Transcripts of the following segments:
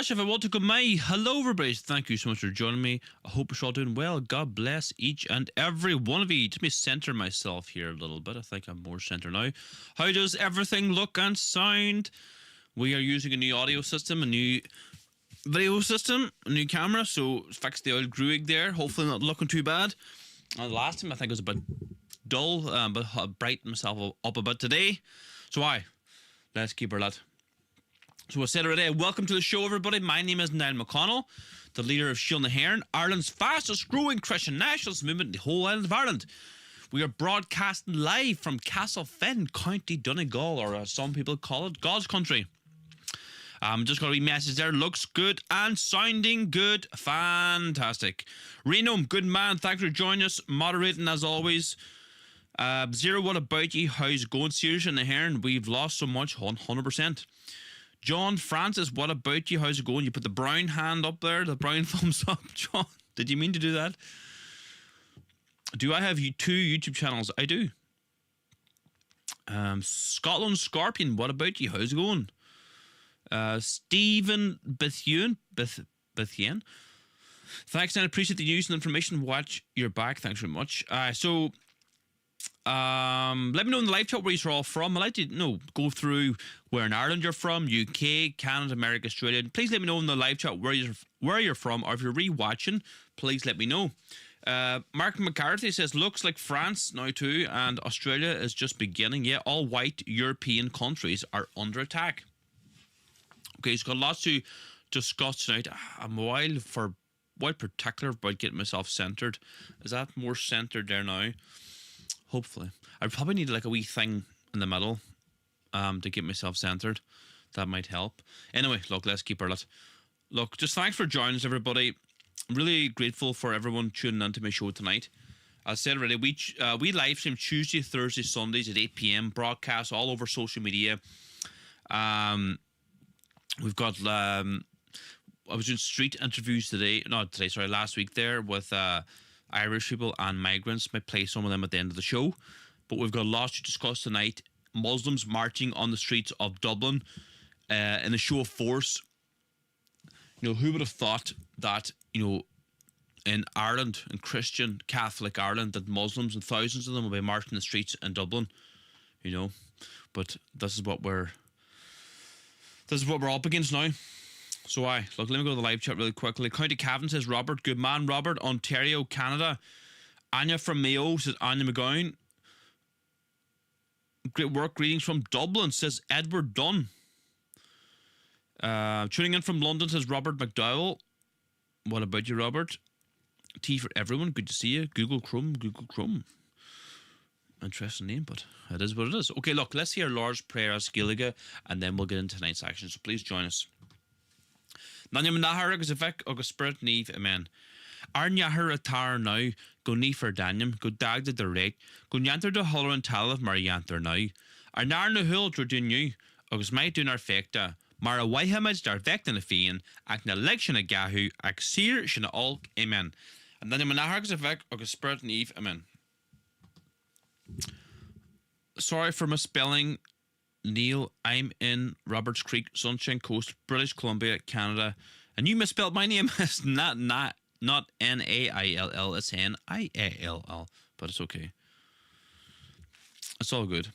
If I want to come my hello everybody, thank you so much for joining me. I hope you're all doing well. God bless each and every one of you. Let me center myself here a little bit. I think I'm more center now. How does everything look and sound? We are using a new audio system, a new video system, a new camera, so fix the old Gruig there. Hopefully not looking too bad. The last time I think it was a bit dull, but I brightened myself up a bit today. So let's keep her that. So I said already, welcome to the show, everybody. My name is Niall McConnell, the leader of Shield na HÉireann, Ireland's fastest growing Christian nationalist movement in the whole island of Ireland. We are broadcasting live from Castlefin, County Donegal, or as some people call it, God's country. Just got a wee message there. Looks good and sounding good. Fantastic. Reno, good man. Thanks for joining us. Moderating as always. Zero, what about you? How's it going? Seriously, in the HÉireann, we've lost so much. 100%. John Francis, what about you? How's it going? You put the brown hand up there, the brown thumbs up. John, did you mean to do that? Do I have 2 YouTube channels? I do. Scotland Scorpion, what about you? How's it going? Stephen Bethune. Thanks, and I appreciate the news and information. Watch your back. Thanks very much. Let me know in the live chat where you're all from. I'd like to go through where in Ireland you're from, UK, Canada, America, Australia. Please let me know in the live chat where you're from, or if you're re-watching, please let me know. Mark McCarthy says, looks like France now too, and Australia is just beginning. Yeah, all white European countries are under attack. Okay, he's got lots to discuss tonight. I'm while particular about getting myself centered. Is that more centered there now? Hopefully. I probably need like a wee thing in the middle to get myself centered. That might help. Anyway, look, let's keep her lit. Look, just thanks for joining us, everybody. I'm really grateful for everyone tuning into my show tonight. As I said already, we live stream Tuesday, Thursday, Sundays at 8 p.m. Broadcast all over social media. We've got I was doing street interviews last week there with Irish people and migrants. Might play some of them at the end of the show, but we've got lots to discuss tonight. Muslims marching on the streets of Dublin in a show of force. Who would have thought that in Ireland, in Christian Catholic Ireland, that Muslims and thousands of them will be marching the streets in Dublin, but this is what we're up against now. So look, let me go to the live chat really quickly. County Cavan says Robert, good man. Robert, Ontario, Canada. Anya from Mayo says Anya McGowan. Great work. Greetings from Dublin, says Edward Dunn. Tuning in from London says Robert McDowell. What about you, Robert? Tea for everyone. Good to see you. Google Chrome. Interesting name, but it is what it is. Okay, look, let's hear Lord's Prayer as Gaeilge, and then we'll get into tonight's action. So please join us. Nanya Manahar agus Avek agus Spirit Neve, amen. Arnyahar atar now, go Nefer Danium, go Dagda the Rake, go Yanter de Holler and Talav Marianter now. Arnar no Hul Trodinu, agus might do our fecta, Mara Waihamage dar Vectin a Fian, ac na election a Gahu, ac Seer Shina Olk, amen. And then when I heard of it, okay, Spirit and Eve, I'm in. Sorry for misspelling, Neil. I'm in Roberts Creek, Sunshine Coast, British Columbia, Canada. And you misspelled my name. It's not Naill, it's Niall. But it's okay. It's all good.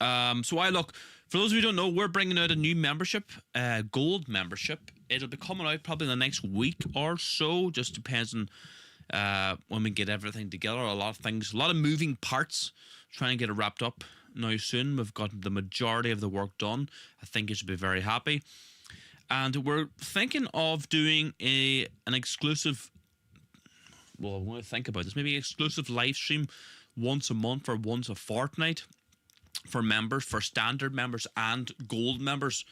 So I look, for those of you who don't know, we're bringing out a new membership, gold membership. It'll be coming out probably in the next week or so. Just depends on when we get everything together. A lot of things, a lot of moving parts. Trying to get it wrapped up now soon. We've got the majority of the work done. I think you should be very happy. And we're thinking of doing an exclusive, well, I want to think about this, maybe exclusive live stream once a month or once a fortnight for members, for standard members and gold members.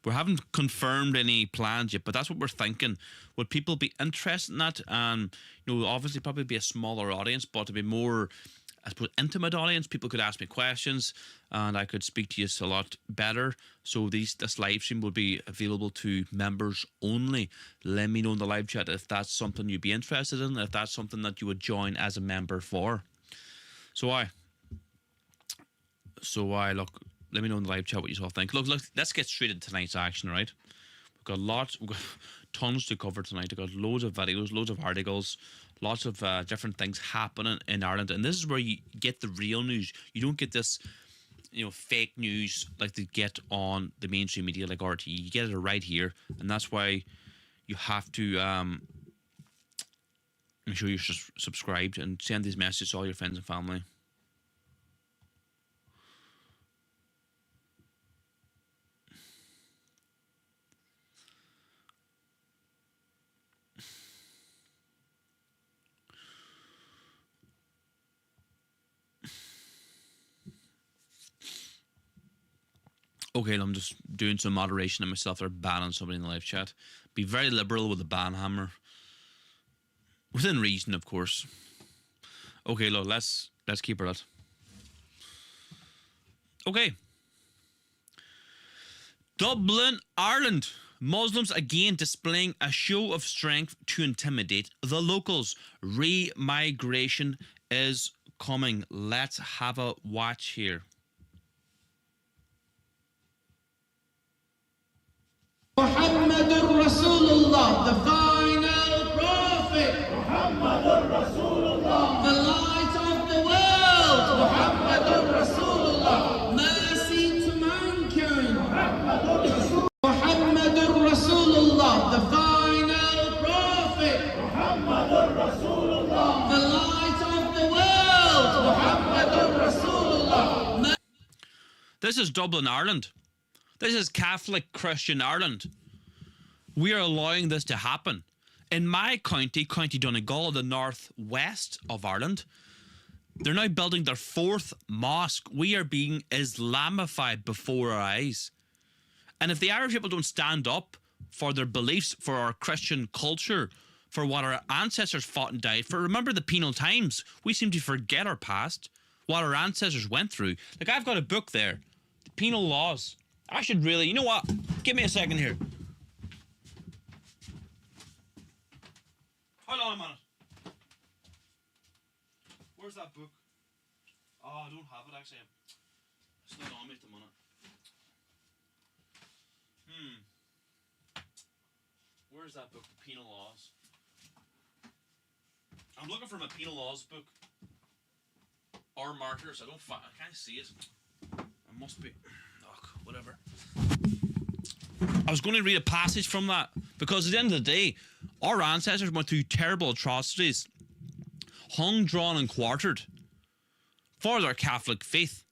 We haven't confirmed any plans yet, but that's what we're thinking. Would people be interested in that? And, obviously probably be a smaller audience, but to be more, I suppose, intimate audience. People could ask me questions and I could speak to you a lot better. So this live stream will be available to members only. Let me know in the live chat if that's something you'd be interested in, if that's something that you would join as a member for. So look, let me know in the live chat what you all think. Look, let's get straight into tonight's action, right? We've got tons to cover tonight. We've got loads of videos, loads of articles, lots of different things happening in Ireland. And this is where you get the real news. You don't get this, fake news like they get on the mainstream media like RT. You get it right here. And that's why you have to make sure you're subscribed and send these messages to all your friends and family. Okay, I'm just doing some moderation of myself. They're banning somebody in the live chat. Be very liberal with the ban hammer. Within reason, of course. Okay, look, let's keep it at. Okay. Dublin, Ireland. Muslims again displaying a show of strength to intimidate the locals. Remigration is coming. Let's have a watch here. Muhammadur Rasulullah, the final prophet. Muhammadur Rasulullah, the light of the world. Muhammadur Rasulullah, mercy to mankind. Muhammadur Rasulullah, the final prophet. Muhammadur Rasulullah, the light of the world. Muhammadur Rasulullah. This is Dublin, Ireland. This is Catholic Christian Ireland. We are allowing this to happen. In my county, County Donegal, the northwest of Ireland, they're now building their 4th mosque. We are being Islamified before our eyes. And if the Irish people don't stand up for their beliefs, for our Christian culture, for what our ancestors fought and died for, remember the penal times. We seem to forget our past, what our ancestors went through. Like, I've got a book there, the penal laws. I should really, you know what? Give me a second here. Hold on a minute. Where's that book? Oh, I don't have it actually. It's not on me at the minute. Where's that book? The penal laws. I'm looking for my penal laws book. Or martyrs. I can't see it. I must be. Whatever. I was going to read a passage from that because at the end of the day, our ancestors went through terrible atrocities, hung, drawn, and quartered for their Catholic faith.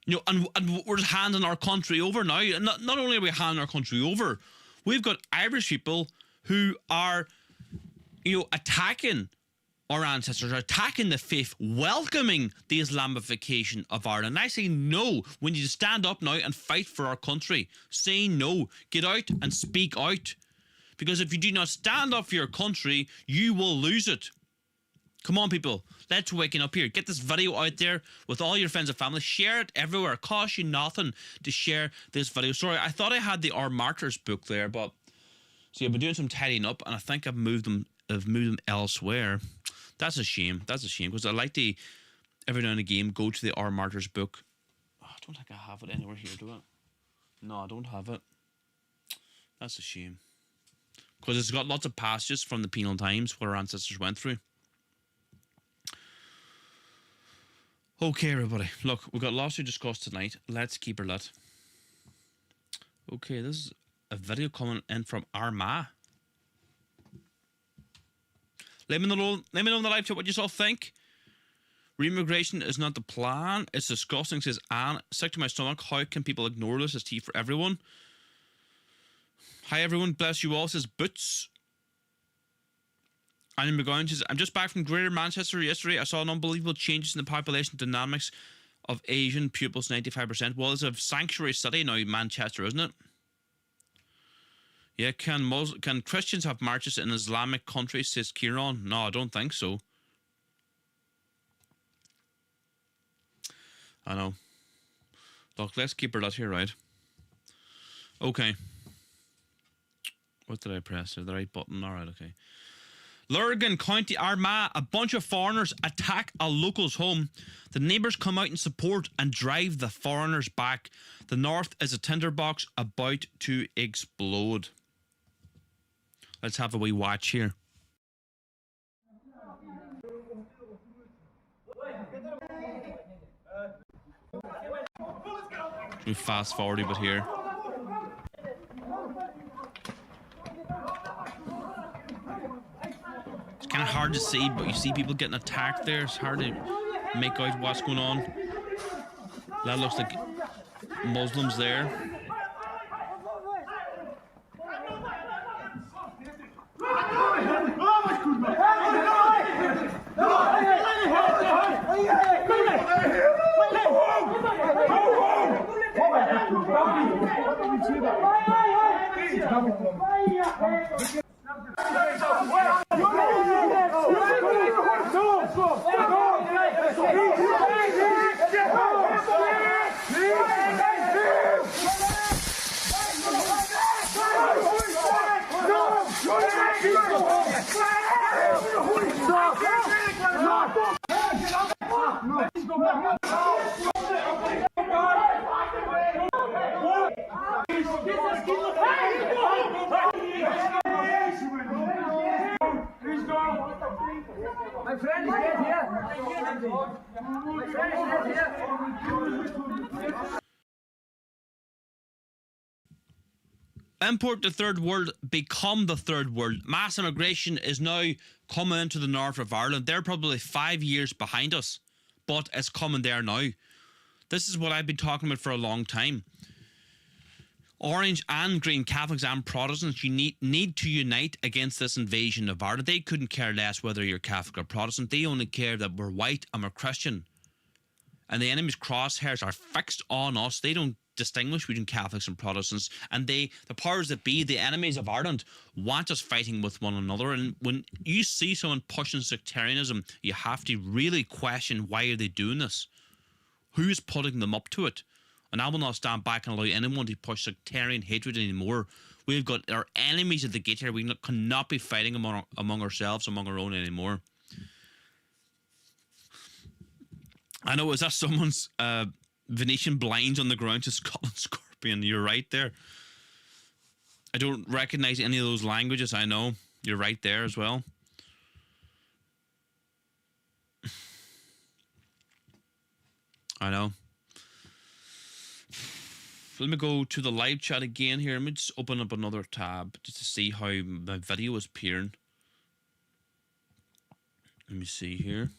And we're just handing our country over now. And not only are we handing our country over, we've got Irish people who are, attacking our ancestors, are attacking the faith, welcoming the Islamification of Ireland. And I say no. We need to stand up now and fight for our country. Say no. Get out and speak out. Because if you do not stand up for your country, you will lose it. Come on, people. Let's waken up here. Get this video out there with all your friends and family. Share it everywhere. It costs you nothing to share this video. Sorry, I thought I had the Our Martyrs book there, but see, I've been doing some tidying up and I think I've moved them have moved them elsewhere. That's a shame. That's a shame because I like to every now and again go to the R. Martyr's book. Oh, I don't think I have it anywhere here, do I? No, I don't have it. That's a shame. Because it's got lots of passages from the penal times what our ancestors went through. Okay, everybody. Look, we've got lots to discuss tonight. Let's keep her lit. Okay, this is a video coming in from Armagh. Let me know in the live chat what you all think. Reimmigration is not the plan. It's disgusting, says Anne. Sick to my stomach. How can people ignore this? It's tea for everyone. Hi, everyone. Bless you all, says Boots. Annie McGowan says, I'm just back from Greater Manchester yesterday. I saw an unbelievable changes in the population dynamics of Asian pupils, 95%. Well, it's a sanctuary city now, Manchester, isn't it? Yeah, can Christians have marches in Islamic countries, says Kieran? No, I don't think so. I know. Look, let's keep her lit here, right? Okay. What did I press? The right button? Alright, okay. Lurgan County, Armagh, a bunch of foreigners attack a local's home. The neighbours come out in support and drive the foreigners back. The north is a tinderbox about to explode. Let's have a wee watch here. We fast forward a bit here. It's kind of hard to see, but you see people getting attacked there. It's hard to make out what's going on. That looks like Muslims there. My friend is dead here. My friend is dead here. Import the third world, become the third world. Mass immigration is now coming into the north of Ireland. They're probably 5 years behind us, but it's coming there now. This is what I've been talking about for a long time. Orange and Green, Catholics and Protestants, you need to unite against this invasion of Ireland. They couldn't care less whether you're Catholic or Protestant. They only care that we're white and we're Christian. And the enemy's crosshairs are fixed on us. They don't distinguish between Catholics and Protestants. And the powers that be, the enemies of Ireland, want us fighting with one another. And when you see someone pushing sectarianism, you have to really question, why are they doing this? Who is putting them up to it? And I will not stand back and allow anyone to push sectarian hatred anymore. We've got our enemies at the gate here. We cannot be fighting among ourselves, among our own anymore. I know, is that someone's Venetian blinds on the ground to Scotland Scorpion? You're right there. I don't recognize any of those languages. I know. You're right there as well. I know. Let me go to the live chat again here. Let me just open up another tab just to see how my video is appearing. Let me see here.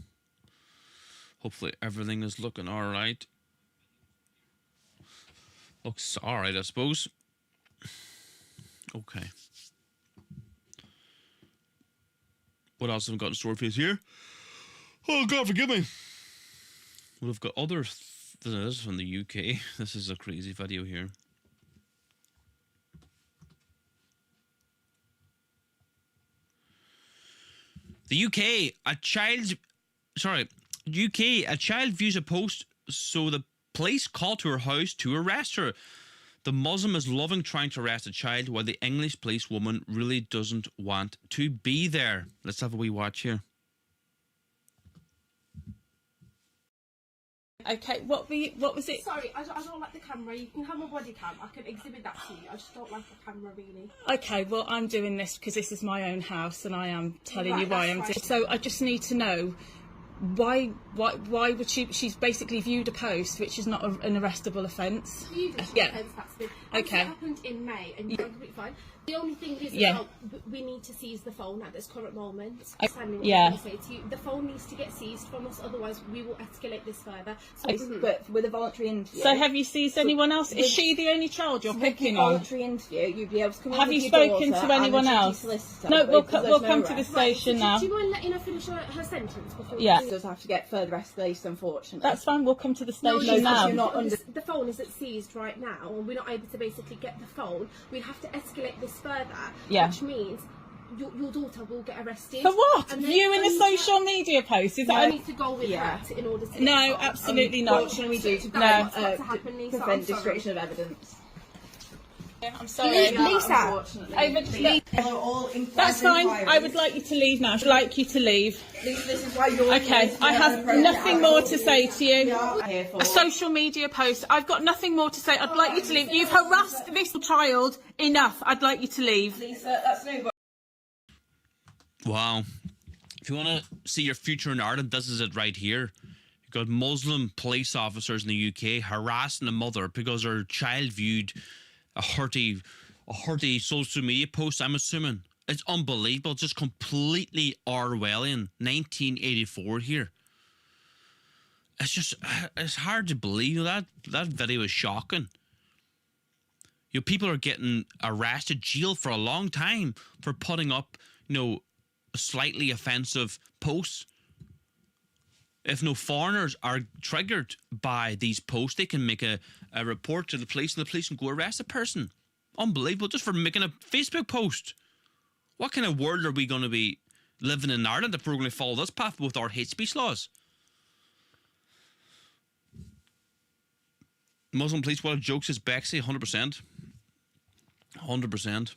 Hopefully everything is looking all right. Looks all right, I suppose. Okay. What else have we got in store for you here? Oh, God, forgive me. Well, I've got other... This is from the UK. This is a crazy video here. The UK, a child views a post, so the police call to her house to arrest her. The Muslim is loving trying to arrest a child while the English policewoman really doesn't want to be there. Let's have a wee watch here. Okay, what was it? Sorry, I don't like the camera. You can have my body cam. I can exhibit that to you. I just don't like the camera, really. Okay, well, I'm doing this because this is my own house and I am telling you why I'm doing it. So I just need to know why would she's basically viewed a post which is not an arrestable offence. Viewed an Yeah. offence, that's been. Okay. It happened in May and you're completely fine. The only thing is we need to seize the phone at this current moment. Yeah. Say to you, the phone needs to get seized from us, otherwise we will escalate this further. So But with a voluntary interview. So have you seized anyone else? Is she the only child you're picking on? Voluntary interview, you'd be able to come in Have with you your spoken daughter to and anyone the duty else? solicitor, No, but we'll because we'll there's come no to the arrest. station do now. you mind letting her finish her sentence before Yeah. It does have to get further escalation, unfortunately. That's fine, we'll come to the No, station now. you're not under. the phone isn't seized right now and we're not able to basically get the phone. We'd have to escalate this further, Yeah. which means your daughter will get arrested. For what? And then Viewing a only social media post? Is I that need to go with Yeah. her in order to No, get the phone. absolutely not. Unfortunately, we do to That's got to happen, Lisa. I'm prevent sorry. destruction of evidence. I'm sorry. Lisa. Unfortunately. That's fine. I would like you to leave now. I'd like you to leave. This is why you're Okay, I have nothing more to say to you. here for. A social media post. I've got nothing more to say. I'd like you to leave. You've harassed this child enough. I'd like you to leave. Lisa, that's no. Wow. If you want to see your future in Ireland, this is it right here. You've got Muslim police officers in the UK harassing a mother because her child viewed a hearty social media post, I'm assuming. It's unbelievable. Just completely Orwellian. 1984 here. It's hard to believe. That video is shocking. People are getting arrested, jailed for a long time for putting up, slightly offensive posts. If no foreigners are triggered by these posts, they can make a report to the police and the police can go arrest a person. Unbelievable, just for making a Facebook post. What kind of world are we going to be living in Ireland if we're going to follow this path with our hate speech laws? Muslim police, what a joke, says Bexy, 100%. 100%.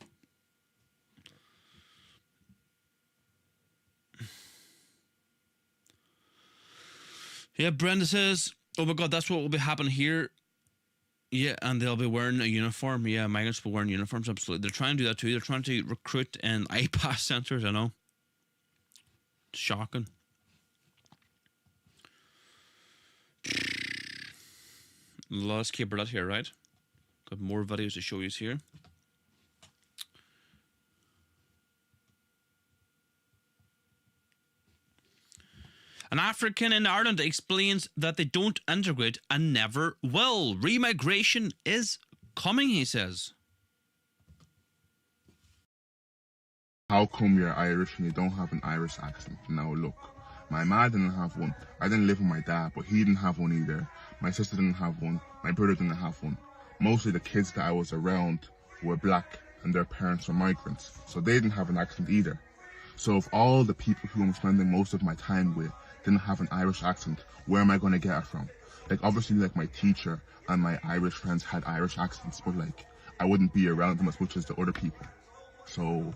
Yeah, Brenda says, oh my God, that's what will be happening here. Yeah, and they'll be wearing a uniform. Yeah, migrants will be wearing uniforms, absolutely. They're trying to do that too. They're trying to recruit in iPass centres, I know. It's shocking. Let's keep that here, right? Got more videos to show you here. An African in Ireland explains that they don't integrate and never will. Remigration is coming, he says. How come you're Irish and you don't have an Irish accent? Now look, my mom didn't have one. I didn't live with my dad, but he didn't have one either. My sister didn't have one. My brother didn't have one. Mostly the kids that I was around were black and their parents were migrants, so they didn't have an accent either. So if all the people who I'm spending most of my time with didn't have an Irish accent, where am I going to get it from? Obviously, my teacher and my Irish friends had Irish accents, but I wouldn't be around them as much as the other people. So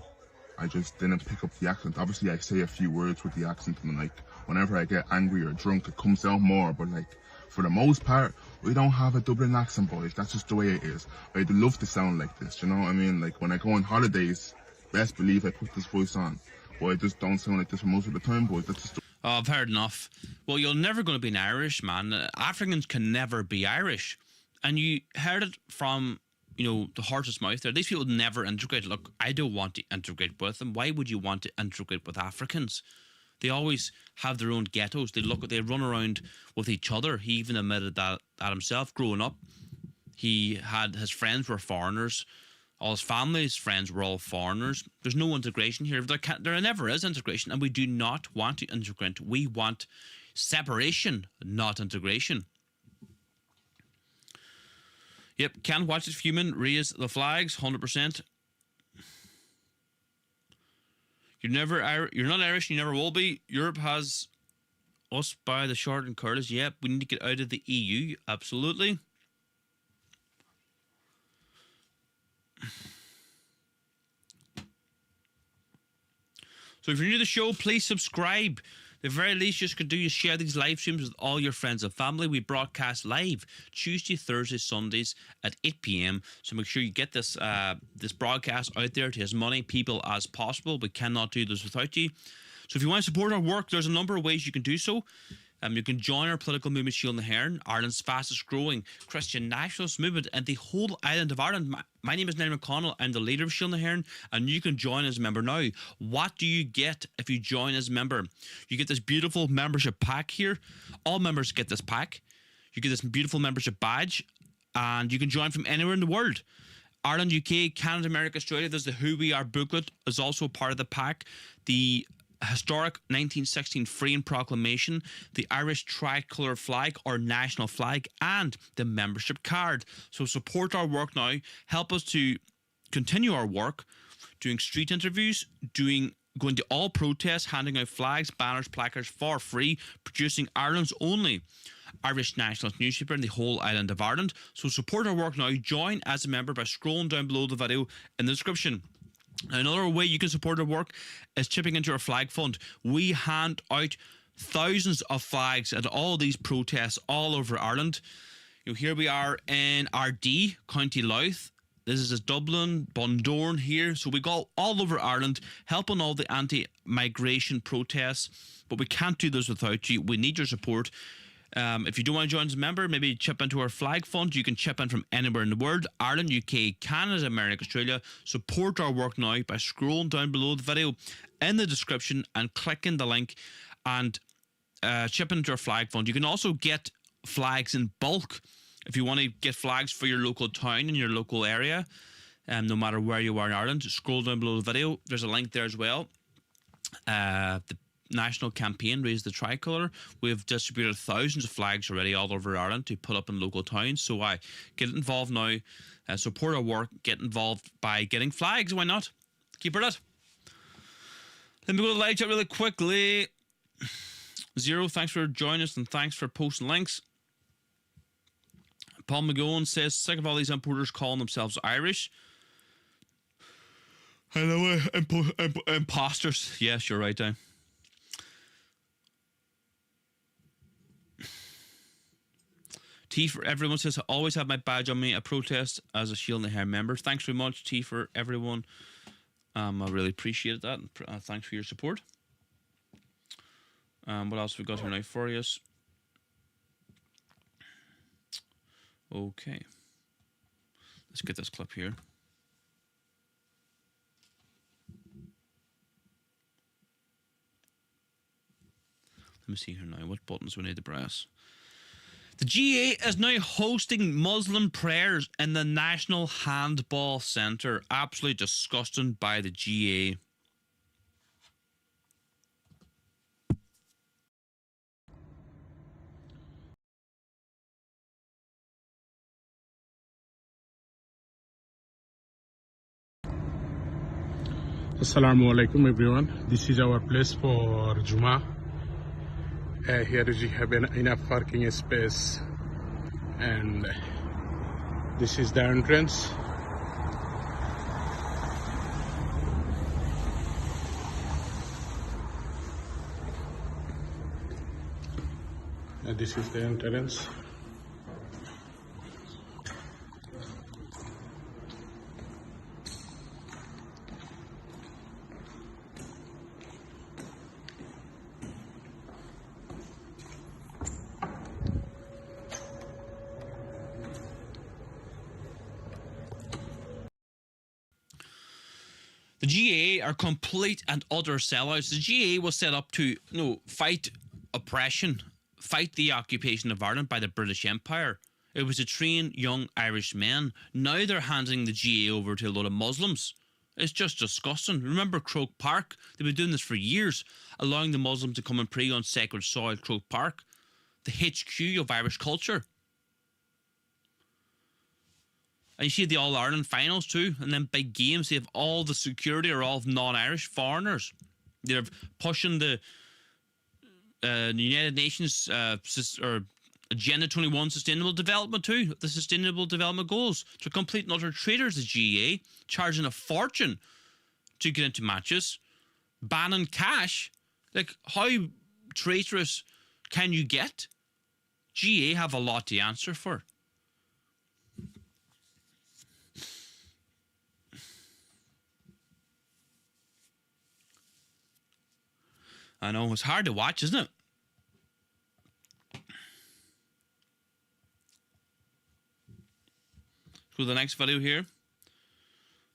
I just didn't pick up the accent. Obviously, I say a few words with the accent, and whenever I get angry or drunk, it comes out more, but for the most part, we don't have a Dublin accent, boys. That's just the way it is. I'd love to sound like this, you know what I mean? When I go on holidays, best believe I put this voice on. But I just don't sound like this for most of the time, boys. That's just... Oh, I've heard enough. Well, you're never going to be an Irish man. Africans can never be Irish. And you heard it from, the horse's mouth there. These people never integrate. Look, I don't want to integrate with them. Why would you want to integrate with Africans? They always have their own ghettos. They run around with each other. He even admitted that himself growing up. He had his friends were foreigners. All his family's friends were all foreigners. There's no integration here. There never is integration, and we do not want to integrate. We want separation, not integration. Yep, can't watch it fuming. Raise the flags, 100%. You're not Irish, you never will be. Europe has us by the short and curlies. Yep, we need to get out of the EU, absolutely. So if you're new to the show, please subscribe. The very least you can do is share these live streams with all your friends and family. We broadcast live Tuesday, Thursday, Sundays at 8 p.m. So make sure you get this this broadcast out there to as many people as possible. We cannot do this without you. So if you want to support our work, there's a number of ways you can do so. You can join our political movement, Shield and Hearn, Ireland's fastest growing Christian nationalist movement in the whole island of Ireland. My name is Neil McConnell. I'm the leader of Shield and Hearn, and you can join as a member now. What do you get if you join as a member? You get this beautiful membership pack here. All members get this pack. You get this beautiful membership badge, and you can join from anywhere in the world. Ireland, UK, Canada, America, Australia. There's the Who We Are booklet is also part of the pack. The historic 1916 Freedom Proclamation, the Irish tricolour flag or national flag, and the membership card. So support our work now. Help us to continue our work, doing street interviews, going to all protests, handing out flags, banners, placards for free, producing Ireland's only Irish nationalist newspaper in the whole island of Ireland. So support our work now. Join as a member by scrolling down below the video in the description. Now, another way you can support our work is chipping into our flag fund. We hand out thousands of flags at all these protests all over Ireland. Here we are in Ardee, County Louth. This is Dublin, Bundoran here. So we go all over Ireland helping all the anti-migration protests. But we can't do this without you. We need your support. If you don't want to join as a member, maybe chip into our flag fund. You can chip in from anywhere in the world. Ireland, UK, Canada, America, Australia. Support our work now by scrolling down below the video in the description and clicking the link and chip into our flag fund. You can also get flags in bulk if you want to get flags for your local town and your local area, no matter where you are in Ireland. Scroll down below the video. There's a link there as well. The national campaign Raise the Tricolour. We've distributed thousands of flags already all over Ireland to put up in local towns. So get involved now, support our work, get involved by getting flags. Why not? Keep it at. Let me go to the live chat really quickly. Zero, thanks for joining us and thanks for posting links. Paul McGowan says, sick of all these importers calling themselves Irish. I know, imposters. Yes, you're right, Dan. T for everyone says, I always have my badge on me. I protest as a Shield and Hair member. Thanks very much, T for everyone. I really appreciate that. Thanks for your support. What else have we got here now for you? Okay. Let's get this clip here. Let me see here now. What buttons we need to press? The GAA is now hosting Muslim prayers in the National Handball Centre. Absolutely disgusting by the GAA. Assalamu alaikum everyone. This is our place for Juma. Here is we have enough parking space, and this is the entrance. This is the entrance. The GAA are complete and utter sellouts. The GAA was set up to fight oppression, fight the occupation of Ireland by the British Empire. It was to train young Irish men. Now they're handing the GAA over to a lot of Muslims. It's just disgusting. Remember Croke Park? They've been doing this for years, allowing the Muslims to come and pray on sacred soil, Croke Park, the HQ of Irish culture. And you see the All-Ireland finals too, and then big games, they have all the security are all non-Irish foreigners. They're pushing the United Nations Agenda 21 Sustainable Development too. The Sustainable Development Goals. They're complete and utter traitors, the GAA, charging a fortune to get into matches, banning cash. Like, how traitorous can you get? GAA have a lot to answer for. I know, it's hard to watch, isn't it? Go to the next video here.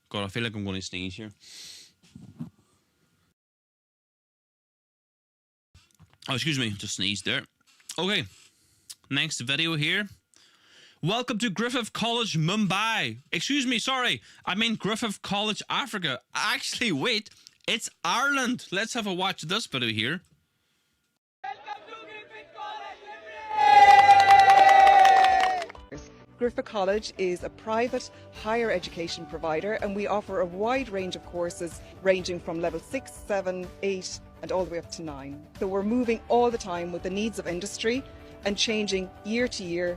God, I feel like I'm going to sneeze here. Oh, excuse me, just sneezed there. Okay, next video here. Welcome to Griffith College, Mumbai. Excuse me, sorry. I mean Griffith College, Africa. Actually, wait. It's Ireland. Let's have a watch of this video here. Griffith College is a private higher education provider, and we offer a wide range of courses ranging from level 6, 7, 8 and all the way up to 9. So we're moving all the time with the needs of industry and changing year to year,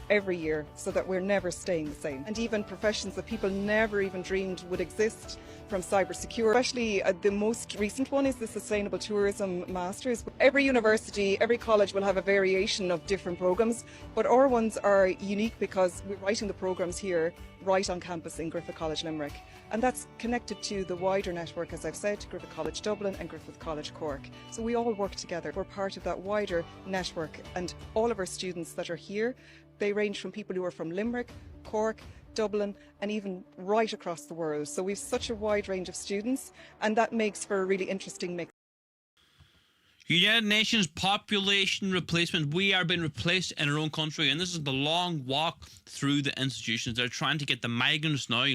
every year, so that we're never staying the same. And even professions that people never even dreamed would exist, from cybersecurity. Especially the most recent one is the Sustainable Tourism Masters. Every university, every college will have a variation of different programs, but our ones are unique because we're writing the programs here right on campus in Griffith College, Limerick. And that's connected to the wider network, as I've said, Griffith College Dublin and Griffith College Cork. So we all work together. We're part of that wider network, and all of our students that are here, they range from people who are from Limerick, Cork, Dublin and even right across the world. So we've such a wide range of students, and that makes for a really interesting mix. United Nations population replacement. We are being replaced in our own country, and this is the long walk through the institutions. They're trying to get the migrants now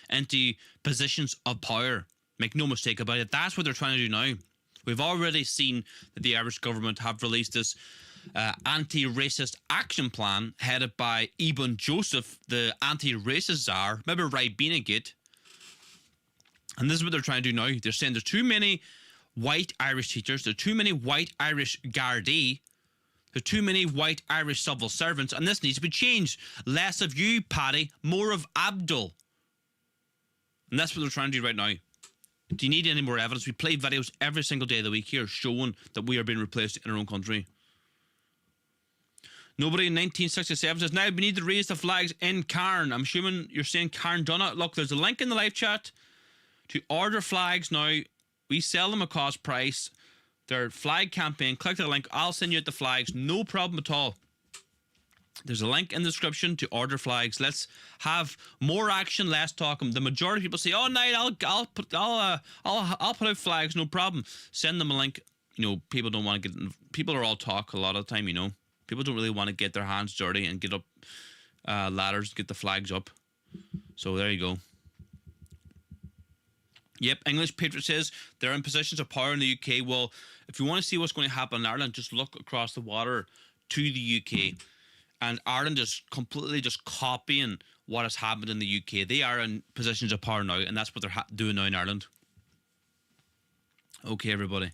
into positions of power. Make no mistake about it. That's what they're trying to do now. We've already seen that the Irish government have released this anti-racist action plan headed by Ibn Joseph, the anti-racist czar. Remember Rabina Gate? And this is what they're trying to do now. They're saying there's too many white Irish teachers, there's too many white Irish Gardaí, there's too many white Irish civil servants, and this needs to be changed. Less of you, Paddy, more of Abdul. And that's what they're trying to do right now. Do you need any more evidence? We play videos every single day of the week here showing that we are being replaced in our own country. Nobody in 1967 says, now we need to raise the flags in Cairn. I'm assuming you're saying Cairn done it. Look, there's a link in the live chat to order flags now. We sell them at cost price. Their flag campaign. Click the link. I'll send you out the flags. No problem at all. There's a link in the description to order flags. Let's have more action, less talk. The majority of people say, "Oh, night, I'll put out flags, no problem." Send them a link. You know, people don't want to get. People are all talk a lot of the time. You know, people don't really want to get their hands dirty and get up ladders, get the flags up. So there you go. Yep, English Patriot says they're in positions of power in the UK. Well, if you want to see what's going to happen in Ireland, just look across the water to the UK. And Ireland is completely just copying what has happened in the UK. They are in positions of power now, and that's what they're doing now in Ireland. Okay, everybody.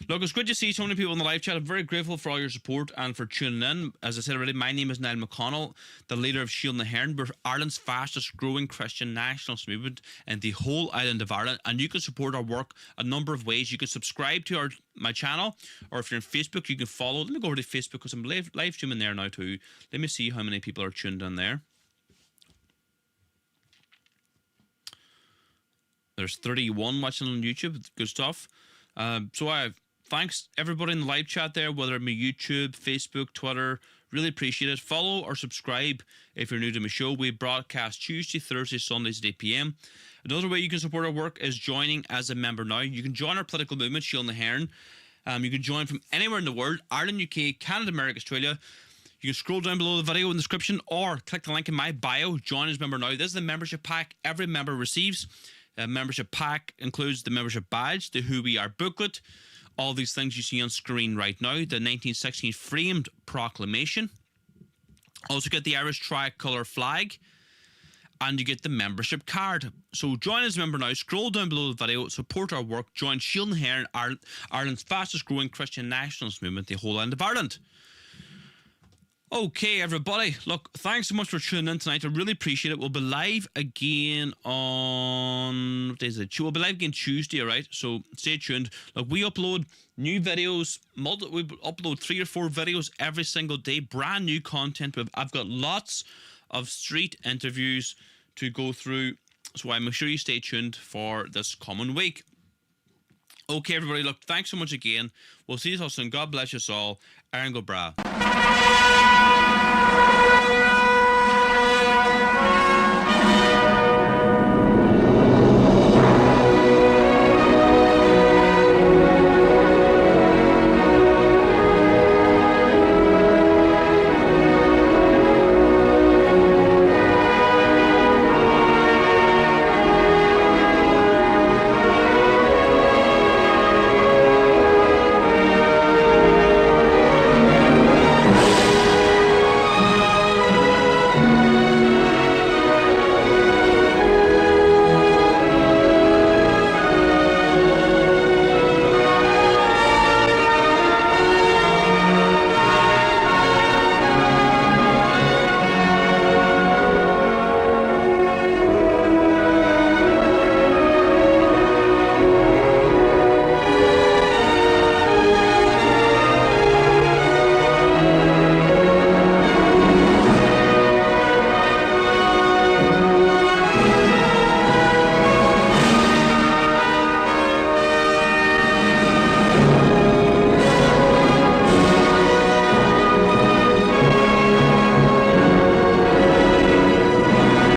Look, it's great to see so many people in the live chat. I'm very grateful for all your support and for tuning in. As I said already, my name is Niall McConnell, the leader of Shield na HÉireann. We're Ireland's fastest growing Christian nationalist movement in the whole island of Ireland. And you can support our work a number of ways. You can subscribe to my channel, or if you're on Facebook, you can follow. Let me go over to Facebook because I'm live streaming there now too. Let me see how many people are tuned in there. There's 31 watching on YouTube. Good stuff. Thanks everybody in the live chat there, whether it be YouTube, Facebook, Twitter. Really appreciate it. Follow or subscribe if you're new to my show. We broadcast Tuesday, Thursday, Sundays at 8 p.m. Another way you can support our work is joining as a member now. You can join our political movement, Shield na HÉireann. You can join from anywhere in the world, Ireland, UK, Canada, America, Australia. You can scroll down below the video in the description or click the link in my bio. Join as a member now. This is the membership pack every member receives. The membership pack includes the membership badge, the Who We Are booklet, all these things you see on screen right now, the 1916 framed proclamation. Also get the Irish tricolour flag, and you get the membership card. So join as a member now, scroll down below the video, support our work, join Shield na HÉireann, Ireland's fastest growing Christian nationalist movement, the whole island of Ireland. Okay, everybody. Look, thanks so much for tuning in tonight. I really appreciate it. We'll be live again on... What day is it? We'll be live again Tuesday, all right? So stay tuned. Look, we upload new videos. We upload 3 or 4 videos every single day. Brand new content. I've got lots of street interviews to go through. So make sure you stay tuned for this coming week. Okay, everybody. Look, thanks so much again. We'll see you all soon. God bless us all. Aaron go bra.